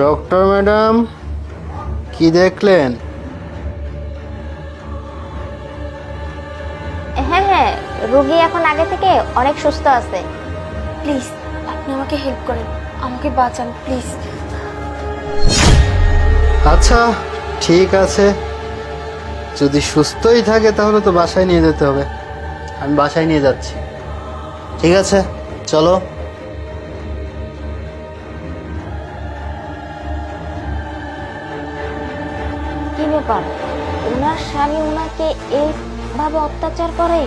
Doctor madam, কি দেখলেন? হ্যাঁ হ্যাঁ, রোগী এখন আগে থেকে অনেক সুস্থ আছে। প্লিজ আপনি আমাকে হেল্প করেন, আমাকে বাঁচান প্লিজ। আচ্ছা ঠিক আছে, যদি সুস্থই থাকে তাহলে তো বাসায় নিয়ে যেতে হবে। আমি বাসায় নিয়ে যাচ্ছি। ঠিক আছে, চলো। কি ব্যাপার, ওনার স্বামী ওনাকে এইভাবে অত্যাচার করে,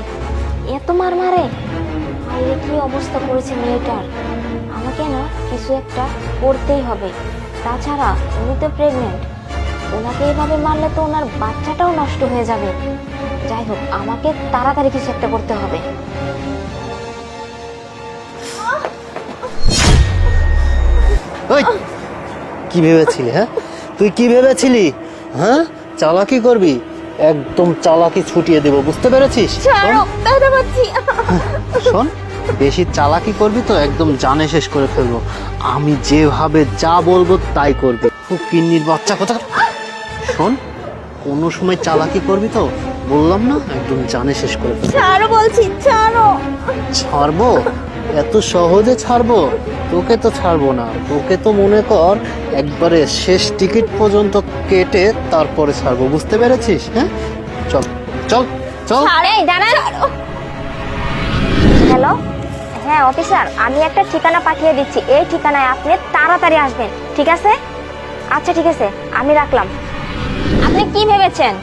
এত মার মারে? বাইরে কি অবস্থা করেছে মেয়েটার। আমাকে না কিছু একটা করতেই হবে, তাছাড়া উনি তো প্রেগনেন্ট, ওনাকে এইভাবে মারলে তো ওনার বাচ্চাটাও নষ্ট হয়ে যাবে। যাই হোক, আমাকে তাড়াতাড়ি কিছু একটা করতে হবে। ওই, কি ভেবেছিলি? হ্যাঁ, তুই কি ভেবেছিলি? হ্যাঁ, চালাকি করবি? একদম চালাকি ছুটিয়ে দেব, বুঝতে পেরেছিস? শোন, বেশি চালাকি করবি তো একদম জানে শেষ করে ফেলবো। আমি যেভাবে যা বলবো তাই করবি। কিন্নির বাচ্চা কথা। শোন, কোনো সময় চালাকি করবি তো বললাম না, একদম জানে শেষ করে ফেলবো। ছাড়ো বলছি, ছাড়ো। ছাড়বো? এত সহজে ছাড়বো? তোকে তো ছাড়বো না, তোকে তো মনে কর একবারে শেষ টিকিট পর্যন্ত কেটে তারপরে ছাড়বো, বুঝতে পেরেছিস? হ্যাঁ, চল চল চল। এই দাঁড়ান। হ্যালো, হ্যাঁ অফিসার, আমি একটা ঠিকানা পাঠিয়ে দিচ্ছি, এই ঠিকানায় আপনি তাড়াতাড়ি আসবেন, ঠিক আছে? আচ্ছা ঠিক আছে, আমি রাখলাম। আপনি কি ভেবেছেন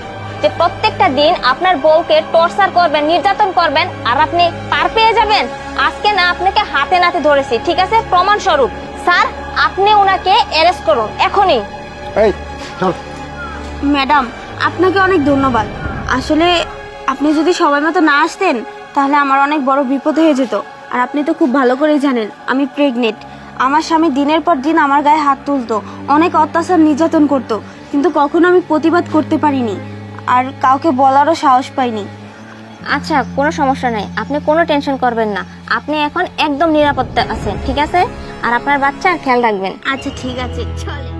যে প্রত্যেকটা দিন আপনার বউকে টর্চার করবেন, নির্যাতন করবেন আর আপনি পার পেয়ে যাবেন? আজকে না আপনাকে হাতে নাতে ধরেছি, ঠিক আছে? প্রমাণ স্বরূপ স্যার, আপনি ওনাকে অ্যারেস্ট করুন এখনই। এই চল। ম্যাডাম, আপনাকে অনেক ধন্যবাদ। আসলে আপনি যদি সময় মতো না আসতেন তাহলে আমার অনেক বড় বিপদ হয়ে যেত। আর আপনি তো খুব ভালো করেই জানেন আমি প্রেগনেন্ট। আমার স্বামী দিনের পর দিন আমার গায়ে হাত তুলতো, অনেক অত্যাচার নির্যাতন করতো, কিন্তু কখনো আমি প্রতিবাদ করতে পারিনি আর কাউকে বলারও সাহস পাইনি। আচ্ছা, কোনো সমস্যা নাই, আপনি কোনো টেনশন করবেন না, আপনি এখন একদম নিরাপত্তা আছেন, ঠিক আছে? আর আপনার বাচ্চার খেয়াল রাখবেন। আচ্ছা ঠিক আছে, চলে।